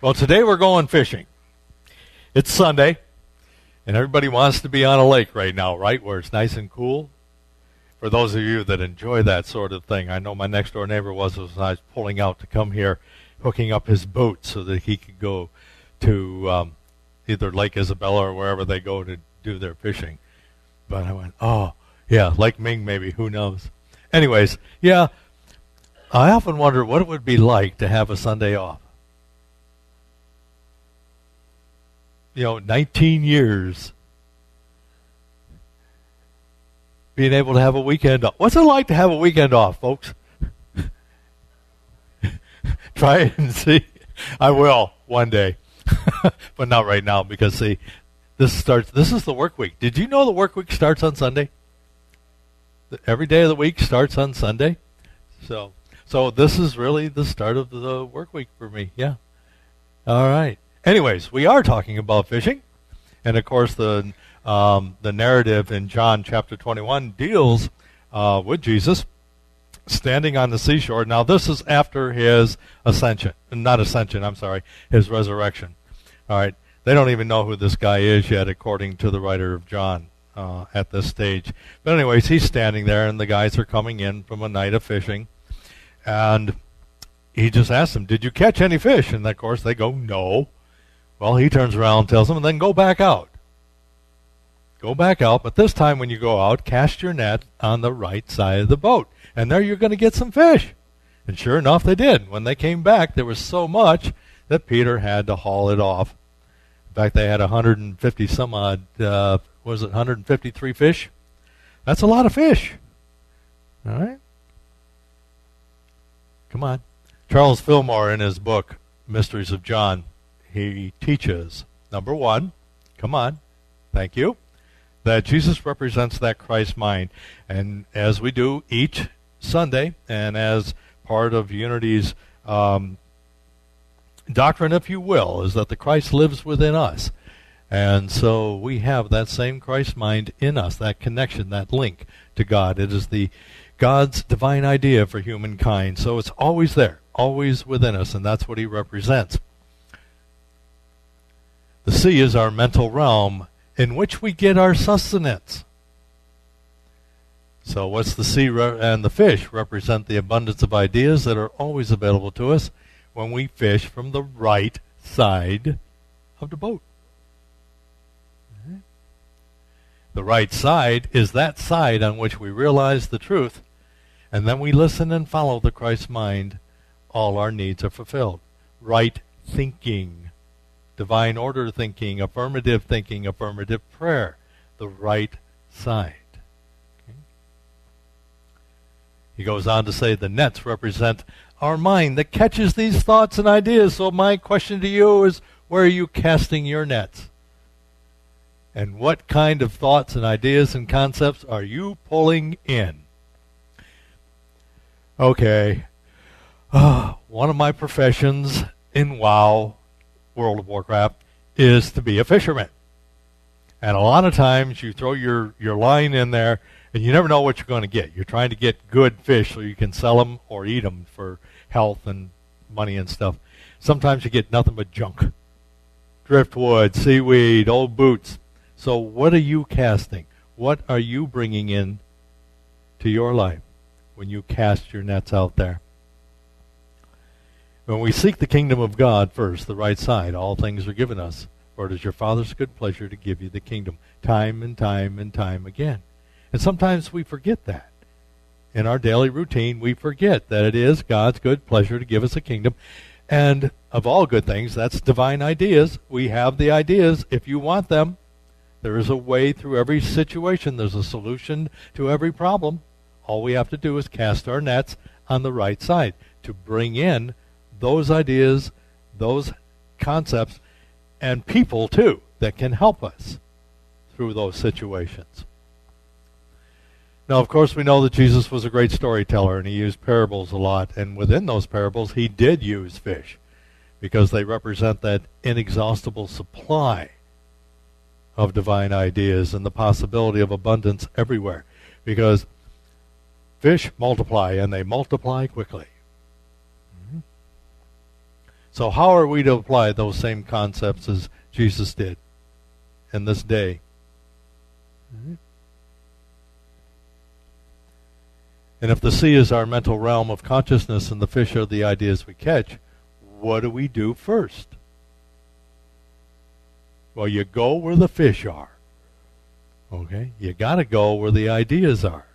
Well, today we're going fishing. It's Sunday, and everybody wants to be on a lake right now, right, where it's nice and cool. For those of you that enjoy that sort of thing, I know my next-door neighbor was as I was pulling out to come here, hooking up his boat so that he could go to either Lake Isabella or wherever they go to do their fishing. But I went, oh, yeah, Lake Ming maybe, who knows. Anyways, yeah, I often wonder what it would be like to have a Sunday off. 19 years being able to have a weekend off. What's it like to have a weekend off, folks? Try it and see. I will one day, but not right now because, see, this is the work week. Did you know the work week starts on Sunday? Every day of the week starts on Sunday. So this is really the start of the work week for me. Yeah. All right. Anyways, we are talking about fishing, and of course the narrative in John chapter 21 deals with Jesus standing on the seashore. Now this is after his his resurrection. All right, they don't even know who this guy is yet, according to the writer of John at this stage. But anyways, he's standing there, and the guys are coming in from a night of fishing, and he just asks them, "Did you catch any fish?" And of course they go, "No." Well, he turns around and tells them, and then go back out. Go back out, but this time when you go out, cast your net on the right side of the boat. And there you're going to get some fish. And sure enough, they did. When they came back, there was so much that Peter had to haul it off. In fact, they had 150 some odd, 153 fish? That's a lot of fish. All right? Come on. Charles Fillmore, in his book, Mysteries of John, he teaches, number one, come on, thank you, that Jesus represents that Christ mind. And as we do each Sunday, and as part of Unity's doctrine, if you will, is that the Christ lives within us. And so we have that same Christ mind in us, that connection, that link to God. It is God's divine idea for humankind. So it's always there, always within us, and that's what he represents. The sea is our mental realm in which we get our sustenance. So what's the sea and the fish represent the abundance of ideas that are always available to us when we fish from the right side of the boat. Okay. The right side is that side on which we realize the truth, and then we listen and follow the Christ mind. All our needs are fulfilled. Right thinking. Divine order thinking, affirmative prayer, the right side. Okay. He goes on to say the nets represent our mind that catches these thoughts and ideas. So my question to you is, where are you casting your nets? And what kind of thoughts and ideas and concepts are you pulling in? Okay. One of my professions in WoW, World of Warcraft, is to be a fisherman. And a lot of times you throw your line in there and you never know what you're going to get. You're trying to get good fish so you can sell them or eat them for health and money and stuff. Sometimes you get nothing but junk. Driftwood, seaweed, old boots. So what are you casting? What are you bringing in to your life when you cast your nets out there? When we seek the kingdom of God first, the right side, all things are given us. For it is your Father's good pleasure to give you the kingdom, time and time and time again. And sometimes we forget that. In our daily routine, we forget that it is God's good pleasure to give us a kingdom. And of all good things, that's divine ideas. We have the ideas if you want them. There is a way through every situation. There's a solution to every problem. All we have to do is cast our nets on the right side to bring in those ideas, those concepts, and people, too, that can help us through those situations. Now, of course, we know that Jesus was a great storyteller, and he used parables a lot. And within those parables, he did use fish because they represent that inexhaustible supply of divine ideas and the possibility of abundance everywhere. Because fish multiply, and they multiply quickly. So how are we to apply those same concepts as Jesus did in this day? And if the sea is our mental realm of consciousness and the fish are the ideas we catch, what do we do first? Well, you go where the fish are. Okay? You got to go where the ideas are.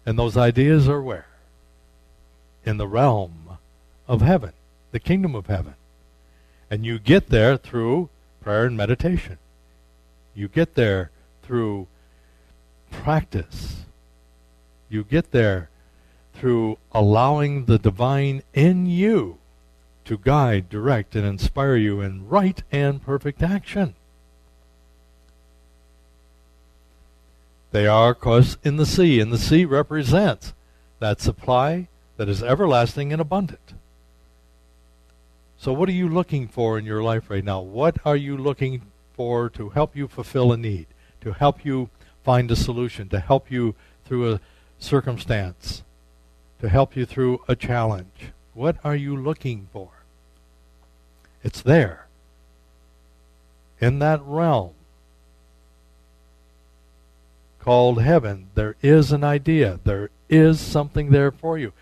And those ideas are where? In the realm of heaven, the kingdom of heaven. And you get there through prayer and meditation. You get there through practice. You get there through allowing the divine in you to guide, direct, and inspire you in right and perfect action. They are, of course, in the sea, and the sea represents that supply that is everlasting and abundant. So what are you looking for in your life right now? What are you looking for to help you fulfill a need, to help you find a solution, to help you through a circumstance, to help you through a challenge? What are you looking for? It's there, in that realm called heaven. There is an idea. There is something there for you.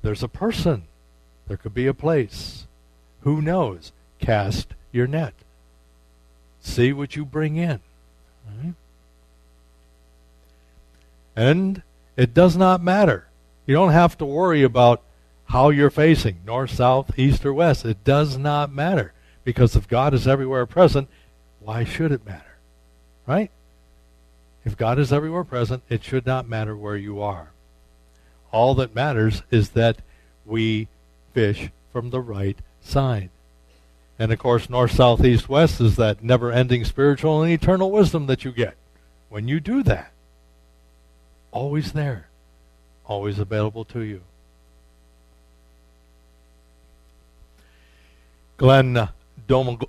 There's a person. There could be a place. Who knows? Cast your net. See what you bring in. Right? And it does not matter. You don't have to worry about how you're facing, north, south, east, or west. It does not matter. Because if God is everywhere present, why should it matter? Right? If God is everywhere present, it should not matter where you are. All that matters is that we fish from the right side. And of course, north, south, east, west is that never-ending spiritual and eternal wisdom that you get. When you do that, always there, always available to you. Glenn Dromgooley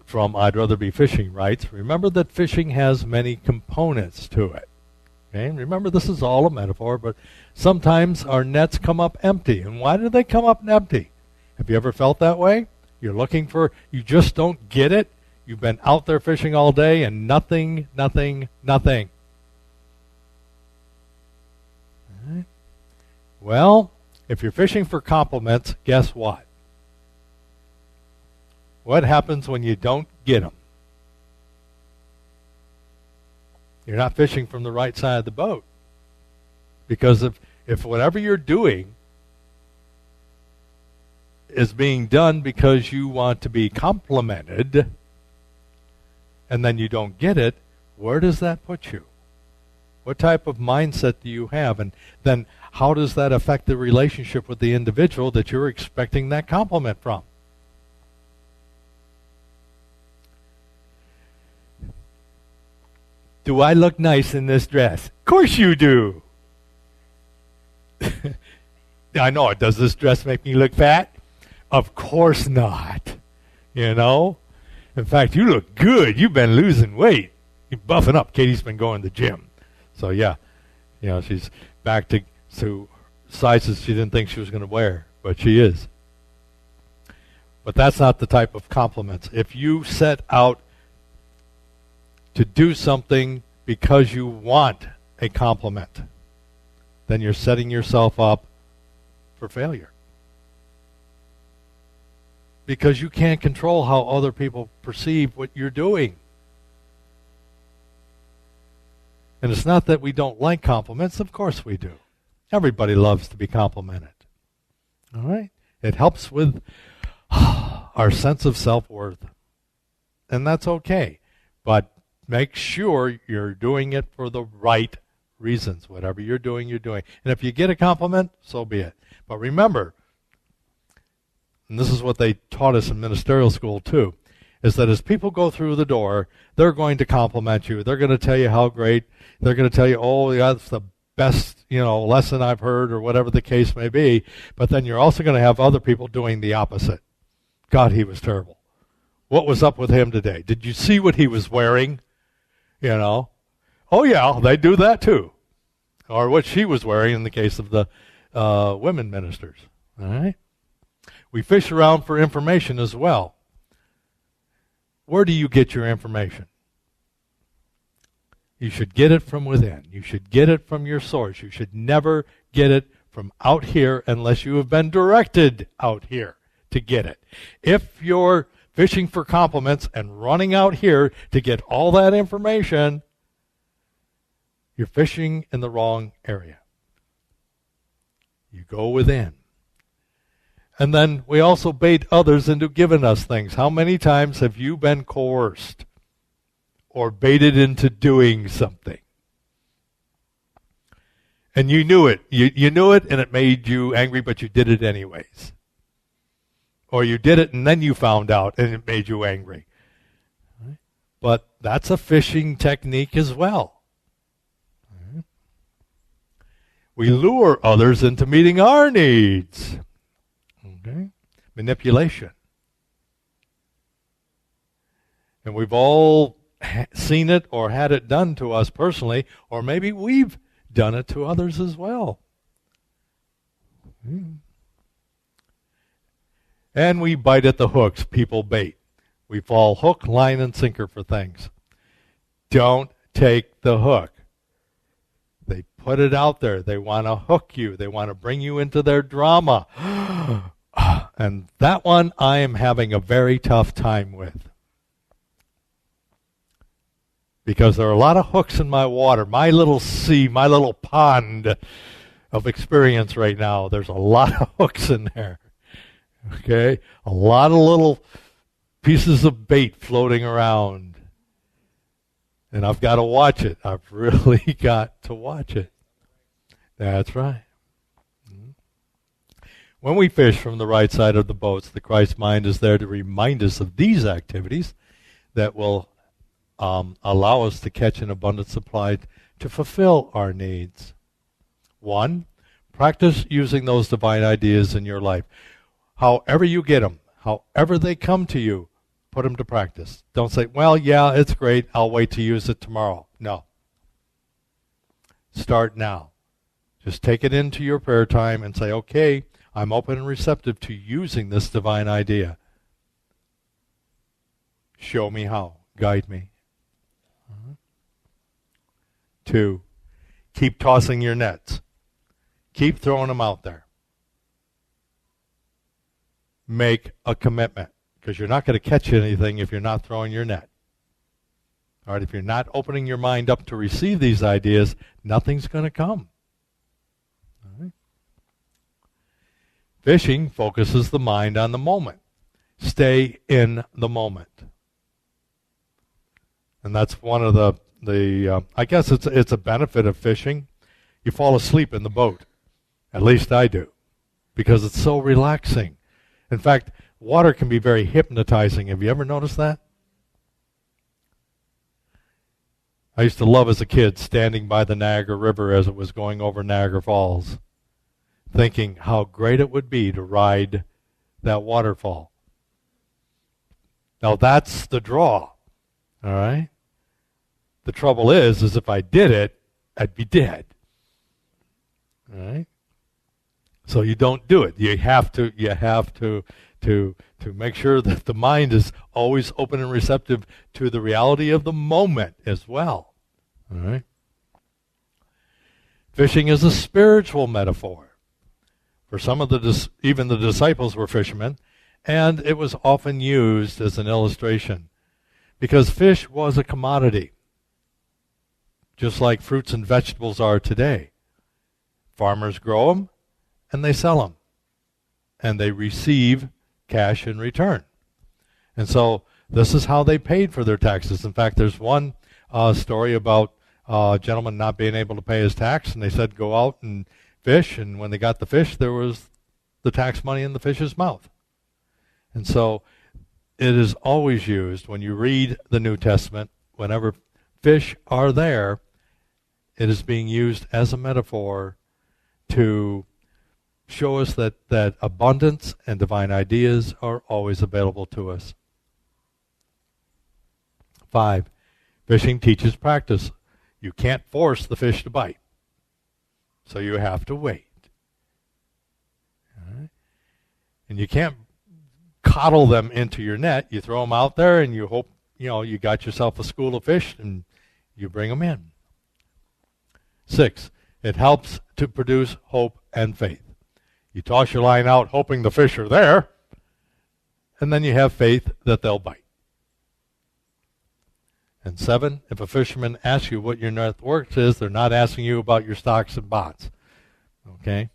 from I'd Rather Be Fishing writes, remember that fishing has many components to it. Okay? Remember, this is all a metaphor, but sometimes our nets come up empty. And why do they come up empty? Have you ever felt that way? You're looking for, you just don't get it. You've been out there fishing all day and nothing. All right. Well, if you're fishing for compliments, guess what? What happens when you don't get them? You're not fishing from the right side of the boat. Because if whatever you're doing is being done because you want to be complimented, and then you don't get it, where does that put you? What type of mindset do you have? And then how does that affect the relationship with the individual that you're expecting that compliment from? Do I look nice in this dress? Of course you do. I know it. Does this dress make me look fat? Of course not. You know? In fact, you look good. You've been losing weight. You're buffing up. Katie's been going to the gym. So, yeah. You know, she's back to sizes she didn't think she was going to wear. But she is. But that's not the type of compliments. If you set out to do something because you want a compliment, then you're setting yourself up for failure. Because you can't control how other people perceive what you're doing. And it's not that we don't like compliments. Of course we do. Everybody loves to be complimented. All right? It helps with our sense of self-worth. And that's okay. But make sure you're doing it for the right reasons. Whatever you're doing, you're doing. And if you get a compliment, so be it. But remember, and this is what they taught us in ministerial school too, is that as people go through the door, they're going to compliment you. They're going to tell you how great. They're going to tell you, oh, yeah, that's the best, lesson I've heard, or whatever the case may be. But then you're also going to have other people doing the opposite. God, he was terrible. What was up with him today? Did you see what he was wearing? Oh, yeah, they do that too. or what she was wearing in the case of the women ministers. All right? We fish around for information as well. Where do you get your information? You should get it from within. You should get it from your source. You should never get it from out here unless you have been directed out here to get it. If you're fishing for compliments and running out here to get all that information, you're fishing in the wrong area. You go within. And then we also bait others into giving us things. How many times have you been coerced or baited into doing something? And you knew it. You knew it and it made you angry, but you did it anyways. Or you did it and then you found out and it made you angry. But that's a fishing technique as well. We lure others into meeting our needs. Okay? Manipulation. And we've all seen it or had it done to us personally, or maybe we've done it to others as well. And we bite at the hooks people bait. We fall hook, line, and sinker for things. Don't take the hook. They put it out there. They want to hook you. They want to bring you into their drama. And that one I am having a very tough time with. Because there are a lot of hooks in my water, my little sea, my little pond of experience right now. There's a lot of hooks in there. Okay? A lot of little pieces of bait floating around. And I've got to watch it. I've really got to watch it. That's right. When we fish from the right side of the boats, the Christ mind is there to remind us of these activities that will allow us to catch an abundant supply to fulfill our needs. 1, practice using those divine ideas in your life. However you get them, however they come to you, put them to practice. Don't say, well, yeah, it's great, I'll wait to use it tomorrow. No. Start now. Just take it into your prayer time and say, okay, I'm open and receptive to using this divine idea. Show me how. Guide me. 2, keep tossing your nets. Keep throwing them out there. Make a commitment, because you're not going to catch anything if you're not throwing your net. All right, if you're not opening your mind up to receive these ideas, nothing's going to come. All right. Fishing focuses the mind on the moment. Stay in the moment. And that's one of the I guess it's a benefit of fishing. You fall asleep in the boat. At least I do. Because it's so relaxing. In fact, water can be very hypnotizing. Have you ever noticed that? I used to love as a kid standing by the Niagara River as it was going over Niagara Falls, thinking how great it would be to ride that waterfall. Now that's the draw. All right? The trouble is if I did it, I'd be dead. All right? So you don't do it. You have to make sure that the mind is always open and receptive to the reality of the moment as well. All right? Fishing is a spiritual metaphor. For some of even the disciples were fishermen, and it was often used as an illustration because fish was a commodity, just like fruits and vegetables are today. Farmers grow them, and they sell them, and they receive cash in return. And so this is how they paid for their taxes. In fact, there's one story about a gentleman not being able to pay his tax, and they said go out and fish, and when they got the fish, there was the tax money in the fish's mouth. And so it is always used when you read the New Testament, whenever fish are there, it is being used as a metaphor to show us that abundance and divine ideas are always available to us. 5, fishing teaches practice. You can't force the fish to bite. So you have to wait. All right? And you can't coddle them into your net. You throw them out there and you hope, you got yourself a school of fish and you bring them in. 6, it helps to produce hope and faith. You toss your line out hoping the fish are there, and then you have faith that they'll bite. And 7, if a fisherman asks you what your net worth is, they're not asking you about your stocks and bonds. Okay?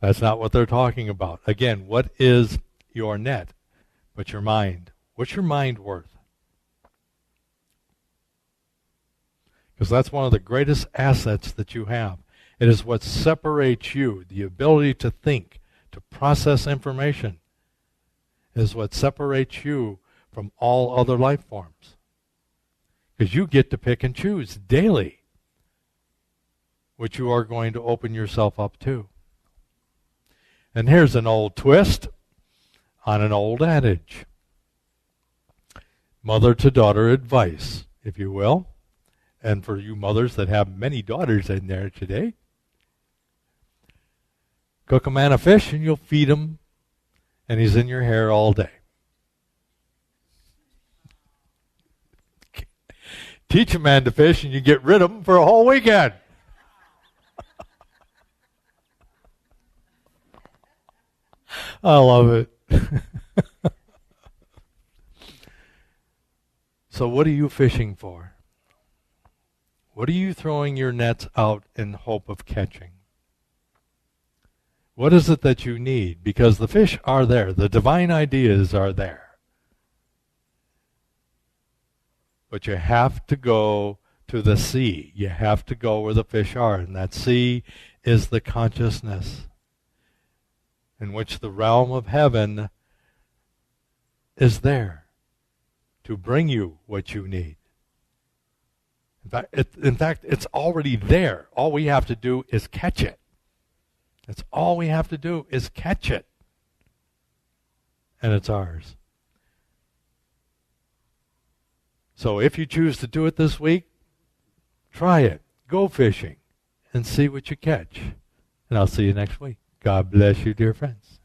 That's not what they're talking about. Again, what is your net but your mind? What's your mind worth? Because that's one of the greatest assets that you have. It is what separates you, the ability to think, to process information, is what separates you from all other life forms. Because you get to pick and choose daily what you are going to open yourself up to. And here's an old twist on an old adage. Mother to daughter advice, if you will. And for you mothers that have many daughters in there today, cook a man a fish and you'll feed him, and he's in your hair all day. Teach a man to fish and you get rid of him for a whole weekend. I love it. So what are you fishing for? What are you throwing your nets out in hope of catching? What is it that you need? Because the fish are there. The divine ideas are there. But you have to go to the sea. You have to go where the fish are. And that sea is the consciousness in which the realm of heaven is there to bring you what you need. In fact, it's already there. All we have to do is catch it. That's all we have to do is catch it. And it's ours. So if you choose to do it this week, try it. Go fishing and see what you catch. And I'll see you next week. God bless you, dear friends.